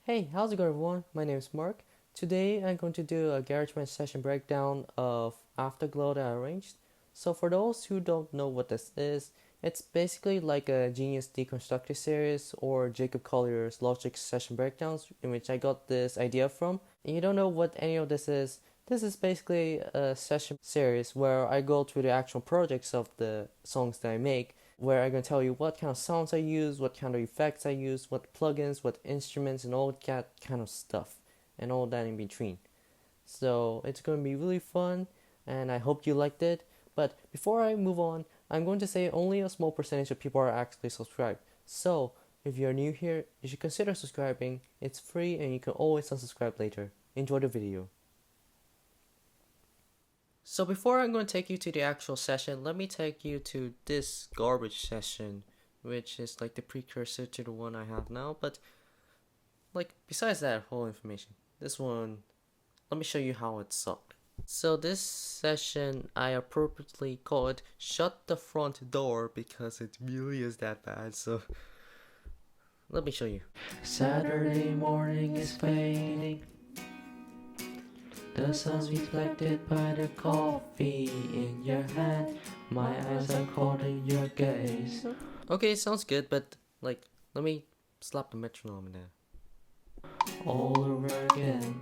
Hey, how's it going everyone? My name is Mark. Today I'm going to do a GarageBand session breakdown of Afterglow that I arranged. So for those who don't know what this is, it's basically like a Genius Deconstructed series or Jacob Collier's Logic Session Breakdowns in which I got this idea from. And you don't know what any of this is basically a session series where I go through the actual projects of the songs that I make, where I'm going to tell you what kind of sounds I use, what kind of effects I use, what plugins, what instruments, and all that kind of stuff, and all that in between. So it's going to be really fun, and I hope you liked it. But before I move on, I'm going to say only a small percentage of people are actually subscribed. So if you're new here, you should consider subscribing. It's free, and you can always unsubscribe later. Enjoy the video. So before I'm going to take you to the actual session, let me take you to this garbage session, which is like the precursor to the one I have now. But like besides that whole information, this one, let me show you how it sucked. So this session I appropriately called "Shut the Front Door" because it really is that bad. So let me show you. Saturday morning is fading. The sun's reflected by the coffee in your hand. My eyes are caught in your gaze. Okay, sounds good, but like, let me slap the metronome in there. All over again.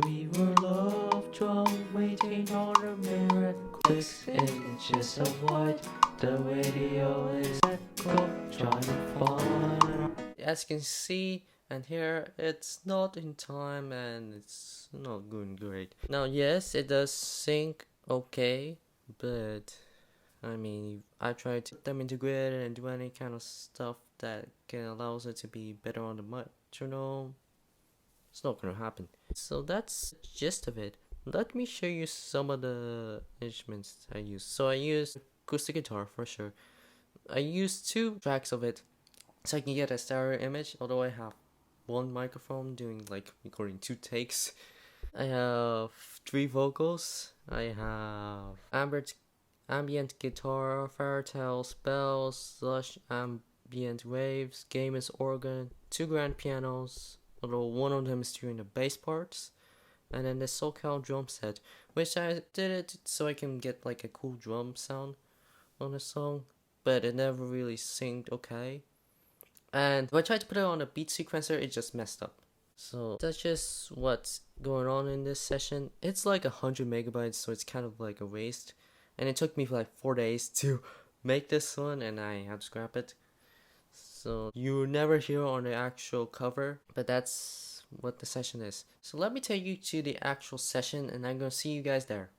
We were love drunk, waiting on a mirror. 6 inches of white. The radio is echo, trying to find. As you can see, and here it's not in time and it's not going great. Now yes, it does sync okay, but I mean I tried to put them into grid and do any kind of stuff that can allows it to be better on the metronome. It's not gonna happen. So that's the gist of it. Let me show you some of the instruments I use. So I use acoustic guitar for sure. I use 2 tracks of it so I can get a stereo image, although I have one microphone doing like recording 2 takes. I have 3 vocals. I have ambient guitar, Fairytale Bells, lush ambient waves, Gamer's organ, 2 grand pianos, although one of them is doing the bass parts, and then the SoCal drum set, which I did it so I can get like a cool drum sound on the song, but it never really synced okay. And when I tried to put it on a beat sequencer, it just messed up. So that's just what's going on in this session. It's like 100 megabytes, so it's kind of like a waste. And it took me like 4 days to make this one, and I had to scrap it. So you never hear on the actual cover, but that's what the session is. So let me take you to the actual session, and I'm gonna see you guys there.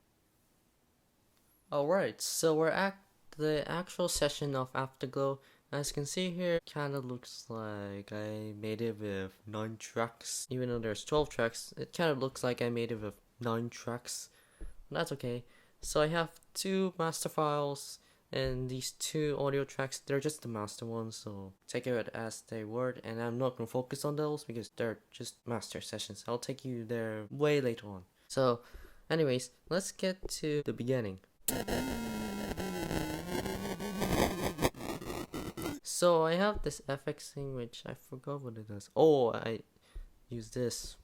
Alright, so we're at the actual session of Afterglow. As you can see here, kinda looks like I made it with 9 tracks. Even though there's 12 tracks, it kinda looks like I made it with 9 tracks. That's okay. So I have 2 master files, and these 2 audio tracks, they're just the master ones, so take it as they were, and I'm not gonna focus on those because they're just master sessions. I'll take you there way later on. So anyways, let's get to the beginning. So I have this FX thing, which I forgot what it does. Oh, I use this.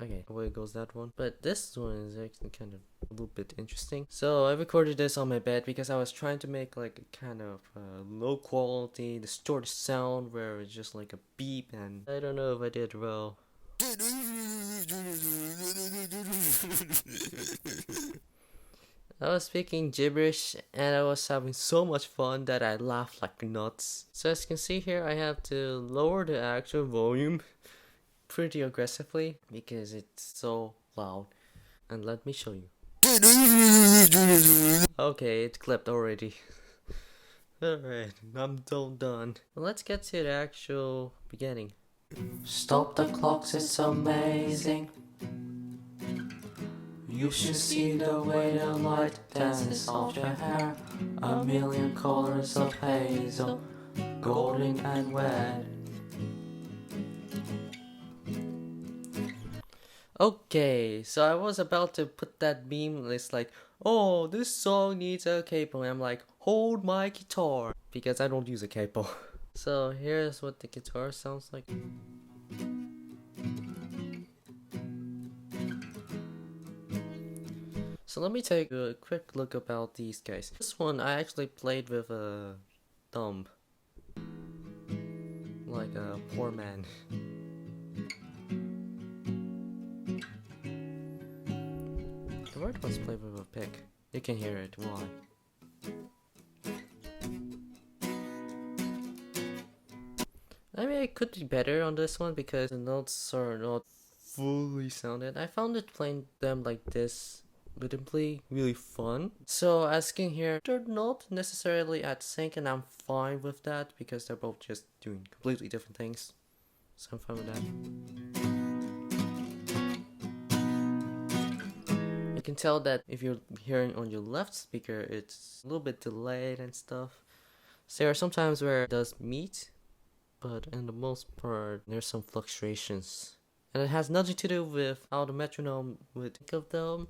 Okay, away goes that one. But this one is actually kind of a little bit interesting. So I recorded this on my bed because I was trying to make like a kind of low quality, distorted sound where it's just like a beep, and I don't know if I did well. I was speaking gibberish and I was having so much fun that I laughed like nuts. So as you can see here, I have to lower the actual volume pretty aggressively because it's so loud. And let me show you. Okay, it clipped already. Alright, I'm done. Let's get to the actual beginning. Stop the clocks, it's amazing. You should see the way the light dances off your hair. A million colors of hazel, golden and red. Okay, so I was about to put that beam. It's like, oh, this song needs a capo. And I'm like, hold my guitar, because I don't use a capo. So here's what the guitar sounds like. So let me take a quick look about these guys. This one I actually played with a thumb, like a poor man. The word was played with a pick. You can hear it. Why? I mean, it could be better on this one because the notes are not fully sounded. I found it playing them like this rhythmically really fun. So as you can hear, they're not necessarily at sync, and I'm fine with that because they're both just doing completely different things. So I'm fine with that. You can tell that if you're hearing on your left speaker, it's a little bit delayed and stuff. So there are some times where it does meet, but in the most part, there's some fluctuations. And it has nothing to do with how the metronome would think of them.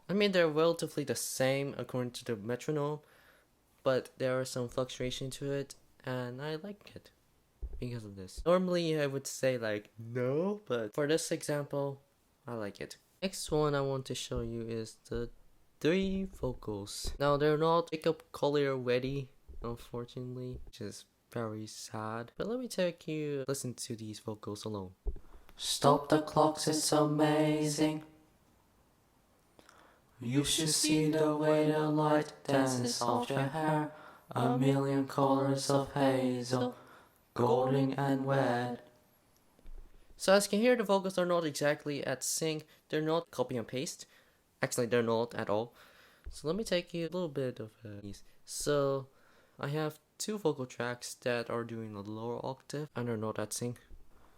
I mean, they're relatively the same according to the metronome, but there are some fluctuation to it, and I like it because of this. Normally, I would say like no, but for this example, I like it. Next one I want to show you is the 3 vocals. Now they're not Jacob Collier ready, unfortunately, which is very sad. But let me take you listen to these vocals alone. Stop the clocks, it's amazing. You should see the way the light dances off your hair. A million colors of hazel, golden and red. So as you can hear, the vocals are not exactly at sync. They're not copy and paste. Actually, they're not at all. So let me take you a little bit of these. So I have 2 vocal tracks that are doing a lower octave and are not at sync.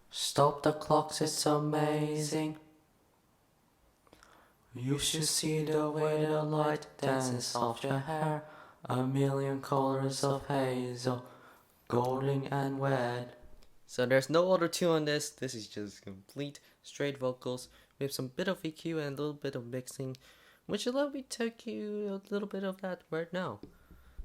Stop the clocks, it's amazing. You should see the way the light dances off your hair. A million colors of hazel, golden and red. So there's no auto tune on this. This is just complete straight vocals with some bit of EQ and a little bit of mixing, which let me take you a little bit of that right now.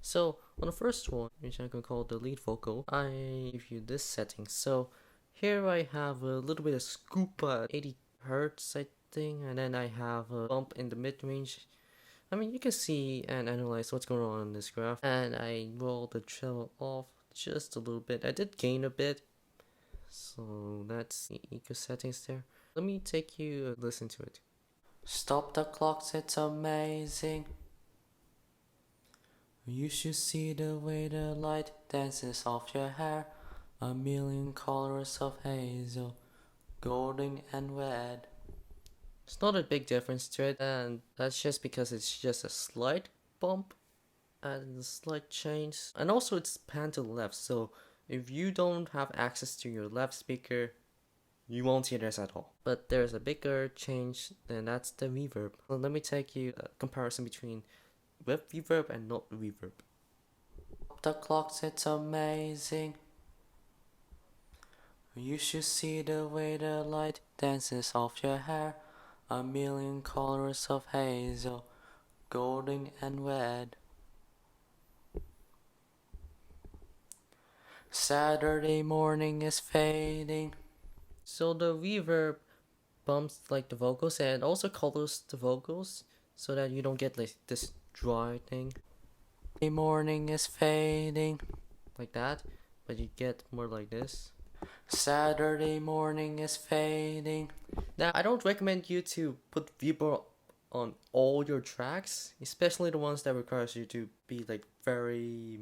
So on the first one, which I can call the lead vocal, I give you this setting. So here I have a little bit of scoop at 80 hertz, I think, and then I have a bump in the mid-range. I mean, you can see and analyze what's going on in this graph, and I roll the treble off just a little bit. I did gain a bit, so that's the EQ settings there. Let me take you a listen to it. Stop the clocks, it's amazing. You should see the way the light dances off your hair. A million colors of hazel, golden and red. It's not a big difference to it, and that's just because it's just a slight bump and a slight change. And also it's pan to the left, so if you don't have access to your left speaker, you won't hear this at all. But there's a bigger change, and that's the reverb. So let me take you a comparison between with reverb and not reverb. The clocks, it's amazing. You should see the way the light dances off your hair. A million colors of hazel, golden and red. Saturday morning is fading. So the reverb bumps like the vocals and also colors the vocals so that you don't get like this dry thing. The morning is fading. Like that, but you get more like this. Saturday morning is fading. Now, I don't recommend you to put reverb on all your tracks, especially the ones that requires you to be like very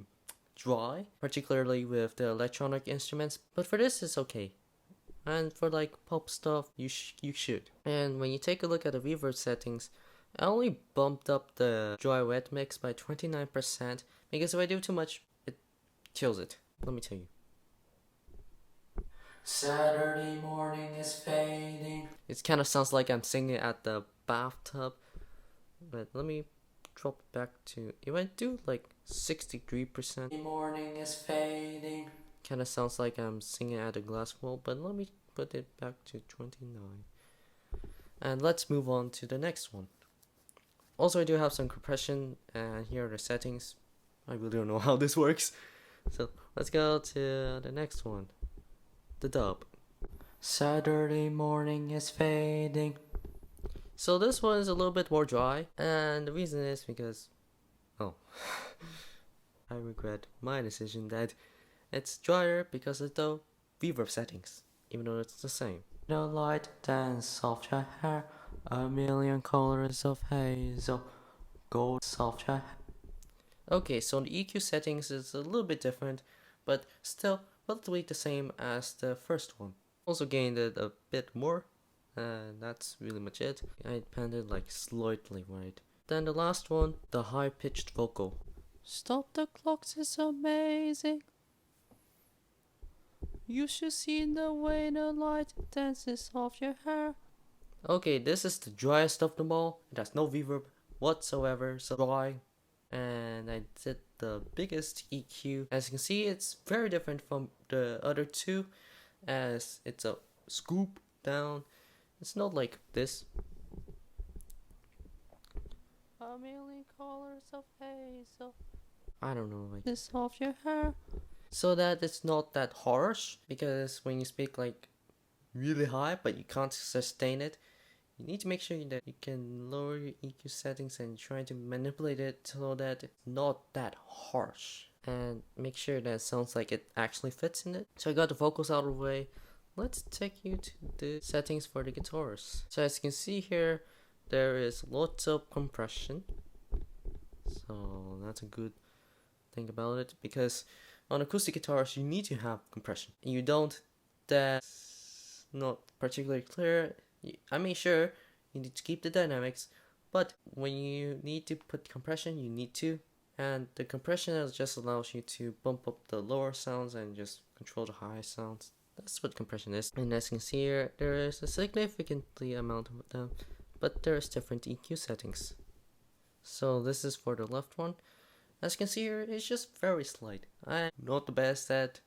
dry, particularly with the electronic instruments. But for this, it's okay. And for like pop stuff, you should. And when you take a look at the reverb settings, I only bumped up the dry wet mix by 29% because if I do too much, it kills it. Let me tell you. Saturday morning is fading. It kind of sounds like I'm singing at the bathtub. But let me drop it back to, if I do like 63%. The morning is fading. Kinda sounds like I'm singing at a glass wall, but let me put it back to 29. And let's move on to the next one. Also, I do have some compression, and here are the settings. I really don't know how this works. So let's go to the next one. The dub. Saturday morning is fading. So this one is a little bit more dry, and the reason is because, oh, I regret my decision that it's drier because of the reverb settings, even though it's the same. The light dance of your hair, a million colors of hazel, gold soft your hair. Okay, so the EQ settings is a little bit different, but still relatively the same as the first one. Also gained it a bit more, and that's really much it. I panned it like slightly right. Then the last one, the high-pitched vocal. Stop the clocks, it's amazing. You should see the way the light dances off your hair. Okay, this is the driest of them all. It has no reverb whatsoever, so dry. And I did the biggest EQ. As you can see, it's very different from the other two, as it's a scoop down. It's not like this. A million colors of hazel. I don't know, like This off your hair. so that it's not that harsh, because when you speak like really high but you can't sustain it, you need to make sure that you can lower your EQ settings and try to manipulate it so that it's not that harsh, and make sure that it sounds like it actually fits in it. So I got the vocals out of the way. Let's take you to the settings for the guitars. So as you can see here, there is lots of compression. So that's a good thing about it, because on acoustic guitars you need to have compression. You don't, that's not particularly clear. I mean, sure, you need to keep the dynamics, but when you need to put compression, you need to. And the compression just allows you to bump up the lower sounds and just control the high sounds. That's what compression is. And as you can see here, there is a significantly amount of them, but there's different EQ settings. So this is for the left one. As you can see here, it's just very slight. I'm not the best at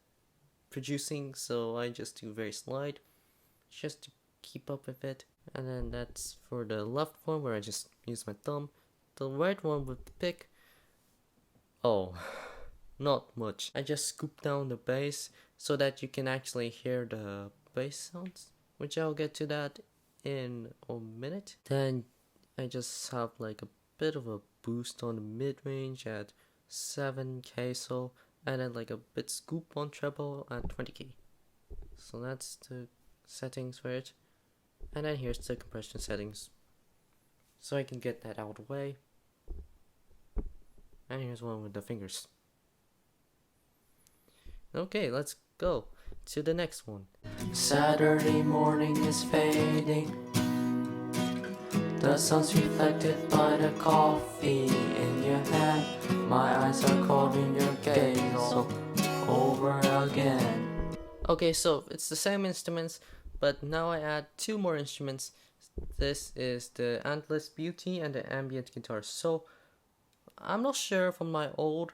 producing, so I just do very slight, just to keep up with it. And then that's for the left one, where I just use my thumb. The right one with the pick, oh, not much. I just scoop down the bass so that you can actually hear the bass sounds, which I'll get to that in a minute. Then I just have like a bit of a boost on the mid-range at 7k, so, and then like a bit scoop on treble at 20k. So that's the settings for it. And then here's the compression settings, so I can get that out of the way. And here's one with the fingers. Okay, let's go to the next one. Saturday morning is fading. The sun's reflected by the coffee in your hand. My eyes are caught in your gaze all over again. Okay, so it's the same instruments, but now I add two more instruments. This is the Endless Beauty and the Ambient Guitar. So I'm not sure from my old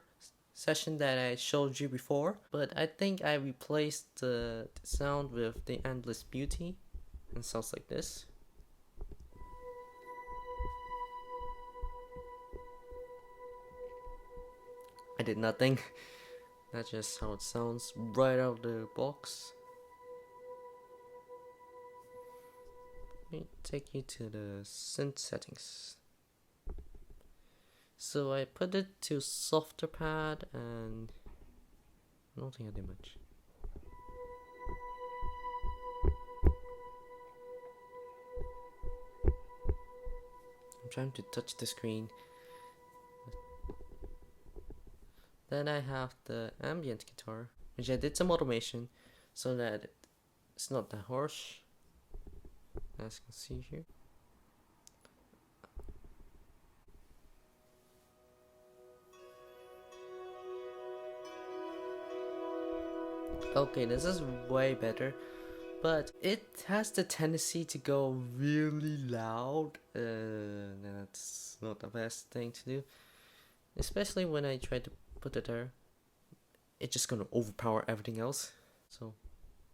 session that I showed you before, but I think I replaced the sound with the Endless Beauty, and it sounds like this. I did nothing. That's just how it sounds right out of the box. Let me take you to the synth settings. So I put it to softer pad, and I don't think I did much. I'm trying to touch the screen. Then I have the ambient guitar, which I did some automation so that it's not that harsh, as you can see here. Okay, this is way better, but it has the tendency to go really loud. That's not the best thing to do, especially when I try to put it there. it's just gonna overpower everything else. So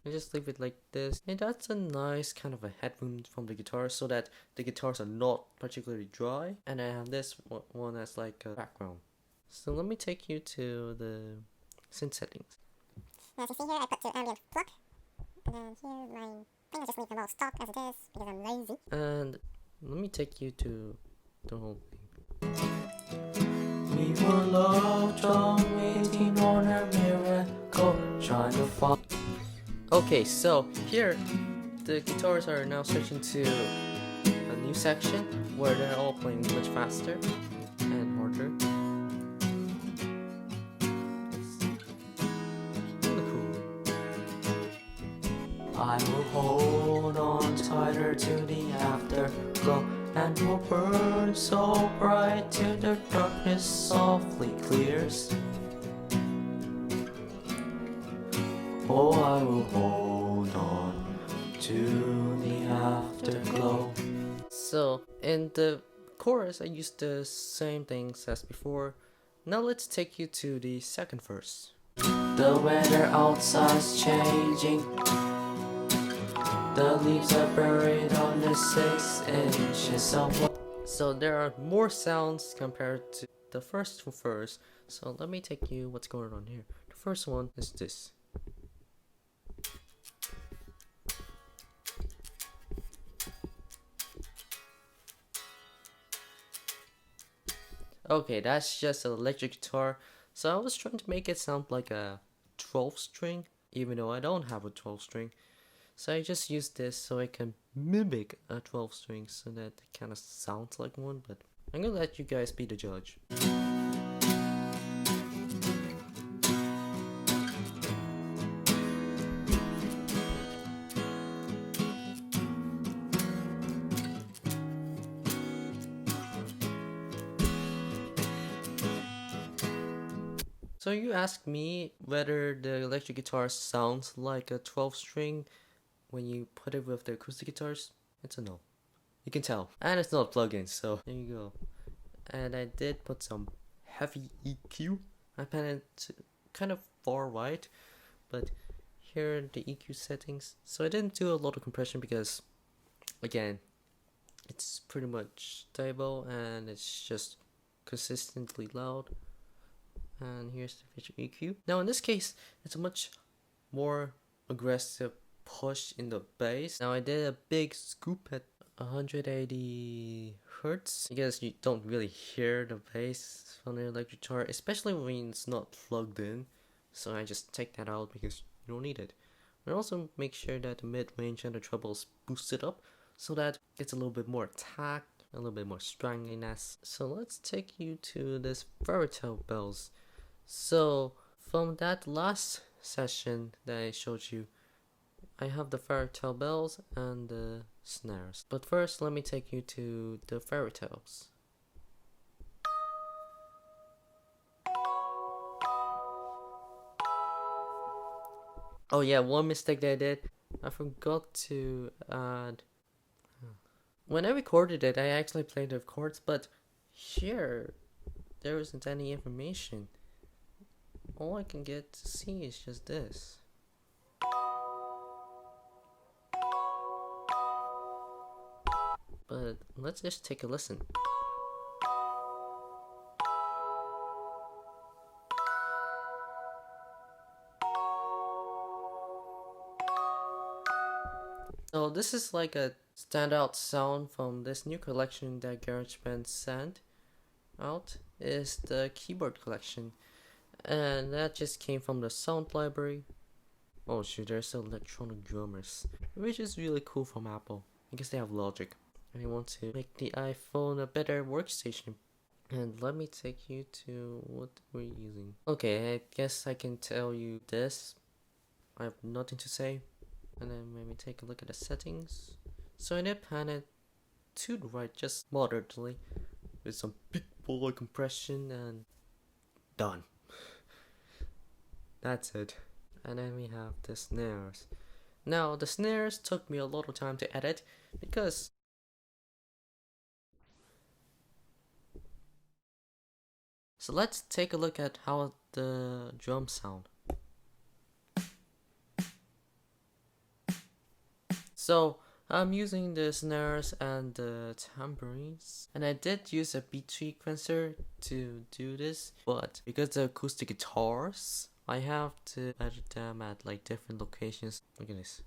I just leave it like this, and that's a nice kind of a headroom from the guitar so that the guitars are not particularly dry. And I have this one as like a background. So let me take you to the synth settings. As you see here, I put to ambient plug, and then here my thing I just leave them all stock as it is because I'm lazy. And let me take you to the whole thing. We were lockjaw waiting on a miracle, trying to find. Okay, so here the guitars are now switching to a new section where they're all playing much faster and harder. It's really cool. I will hold on tighter to the afterglow, and will burn so bright till the darkness softly clears. Oh, I will hold on to the afterglow. So in the chorus I used the same things as before. Now let's take you to the second verse. The weather outside's changing. The leaves are buried under 6 inches of water. So there are more sounds compared to the first verse. So let me take you what's going on here. The first one is this. Okay, that's just an electric guitar. So I was trying to make it sound like a 12 string, even though I don't have a 12 string. So I just use this so I can mimic a 12 string so that it kind of sounds like one, but I'm gonna let you guys be the judge. So you asked me whether the electric guitar sounds like a 12 string when you put it with the acoustic guitars. It's a no. You can tell. And it's not a plugin, so there you go. And I did put some heavy EQ. I put it kind of far right, but here are the EQ settings. So I didn't do a lot of compression because, again, it's pretty much stable and it's just consistently loud. And here's the feature EQ. Now in this case, it's a much more aggressive push in the bass. Now I did a big scoop at 180 hertz because you don't really hear the bass on the electric guitar, especially when it's not plugged in. So I just take that out because you don't need it. And also make sure that the mid-range and the treble is boosted up so that it's a little bit more attack, a little bit more strangliness. So let's take you to this Fairytale Bells. So from that last session that I showed you, I have the Fairytale Bells and the snares. But first let me take you to the Fairytales. Oh yeah, one mistake that I did, I forgot to add. When I recorded it, I actually played the chords, but here there isn't any information. All I can get to see is just this. But let's just take a listen. So this is like a standout sound from this new collection that GarageBand sent out, is the keyboard collection. And that just came from the sound library. Oh shoot, there's electronic drummers, which is really cool from Apple because they have Logic and they want to make the iPhone a better workstation. And let me take you to what we're using. Okay, I guess I can tell you this. I have nothing to say. And then maybe take a look at the settings. So I did pan it to the right just moderately with some big boy compression and done. That's it. And then we have the snares. Now the snares took me a lot of time to edit because so let's take a look at how the drums sound. So I'm using the snares and the tambourines, and I did use a beat sequencer to do this, but because the acoustic guitars, I have to edit them at like different locations. Look at this.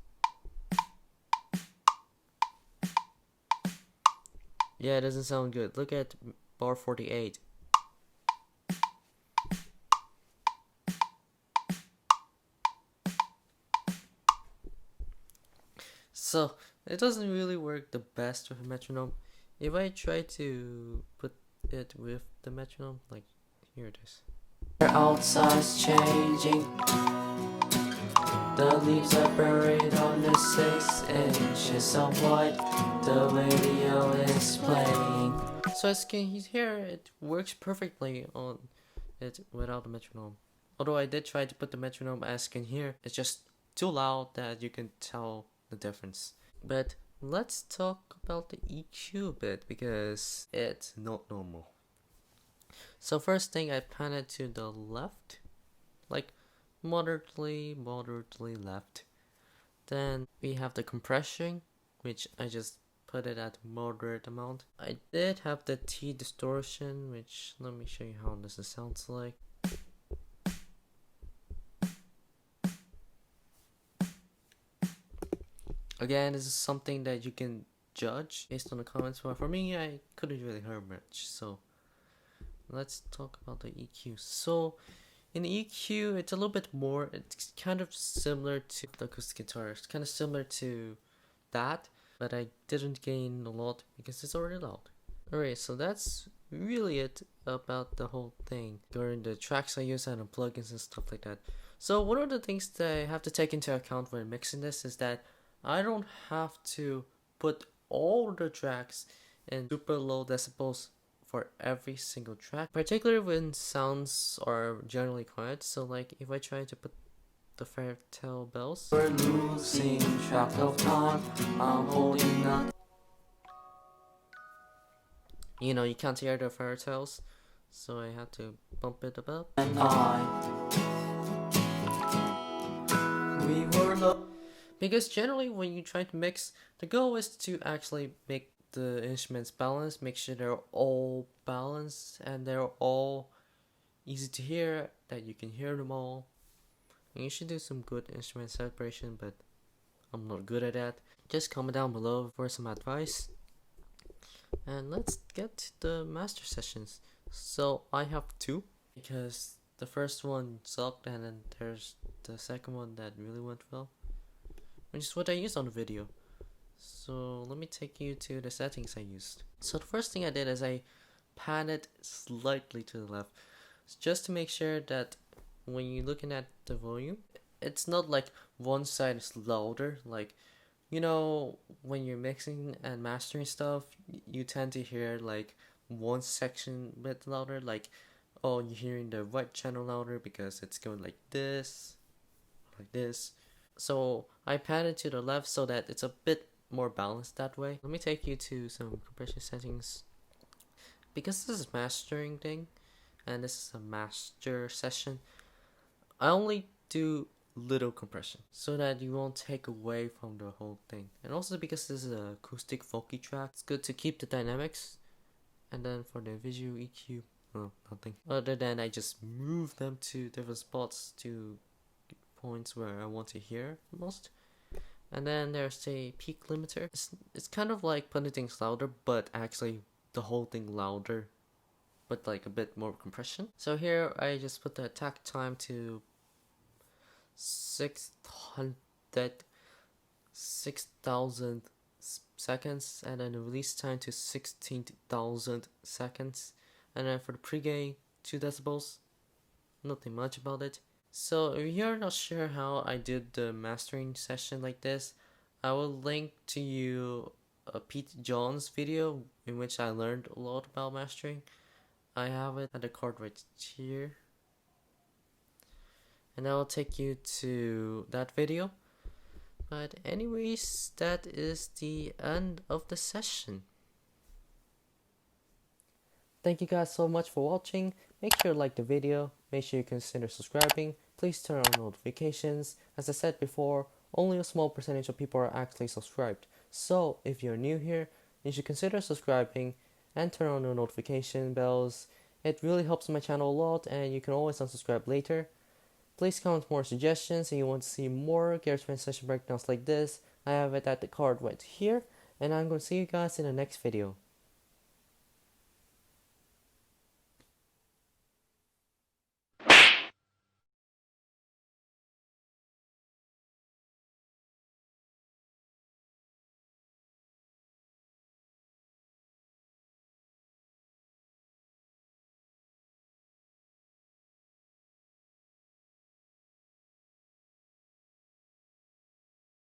Yeah, it doesn't sound good. Look at bar 48. So it doesn't really work the best with a metronome. If I try to put it with the metronome, like here it is. Outside's changing. The leaves are buried under 6 inches of white. The radio is playing. So as you can hear, it works perfectly on it without the metronome. Although I did try to put the metronome, as you can hear, it's just too loud that you can tell the difference. But let's talk about the EQ a bit, because it's not normal. So first thing, I pan it to the left, like moderately left. Then we have the compression, which I just put it at moderate amount. I did have the T distortion, which let me show you how this sounds like. Again, this is something that you can judge based on the comments, but for me, I couldn't really hear much. So let's talk about the EQ. So in EQ, it's a little bit more, it's kind of similar to the acoustic guitar. It's kind of similar to that, but I didn't gain a lot because it's already loud. Alright, so that's really it about the whole thing during the tracks I use and the plugins and stuff like that. So one of the things that I have to take into account when mixing this is that I don't have to put all the tracks in super low decibels for every single track, particularly when sounds are generally quiet. So like if I try to put the Fairytale Bells, we're losing track of time. I'm holding on. you know, you can't hear the fairy tales, so I had to bump it up. And we were because generally when you try to mix, the goal is to actually make the instruments balanced, make sure they're all balanced and they're all easy to hear, that you can hear them all. And you should do some good instrument separation, but I'm not good at that. Just comment down below for some advice. And let's get to the master sessions. So I have two, because the first one sucked and then there's the second one that really went well, which is what I used on the video. So let me take you to the settings I used. So the first thing I did is I panned it slightly to the left, just to make sure that when you're looking at the volume, it's not like one side is louder. Like, you know, when you're mixing and mastering stuff, you tend to hear like one section a bit louder, like, oh, you're hearing the right channel louder because it's going like this, like this. So I panned it to the left so that it's a bit more balanced that way. Let me take you to some compression settings. Because this is mastering thing, and this is a master session, I only do little compression so that you won't take away from the whole thing. And also because this is an acoustic folky track, it's good to keep the dynamics. And then for the visual EQ, well, nothing other than I just move them to different spots to points where I want to hear most. And then there's a peak limiter. It's kind of like putting things louder, but actually the whole thing louder, but like a bit more compression. So here I just put the attack time to 6,000 seconds, and then the release time to 16,000 seconds. And then for the pre-gain, 2 decibels. Nothing much about it. So if you're not sure how I did the mastering session like this, I will link to you a Pete John's video in which I learned a lot about mastering. I have it at the card right here, and I will take you to that video. But anyways, that is the end of the session. Thank you guys so much for watching. Make sure to like the video, make sure you consider subscribing, please turn on notifications. As I said before, only a small percentage of people are actually subscribed. So if you're new here, you should consider subscribing and turn on the notification bells. It really helps my channel a lot, and you can always unsubscribe later. Please comment more suggestions and you want to see more GarageBand Session breakdowns like this. I have it at the card right here, and I'm going to see you guys in the next video.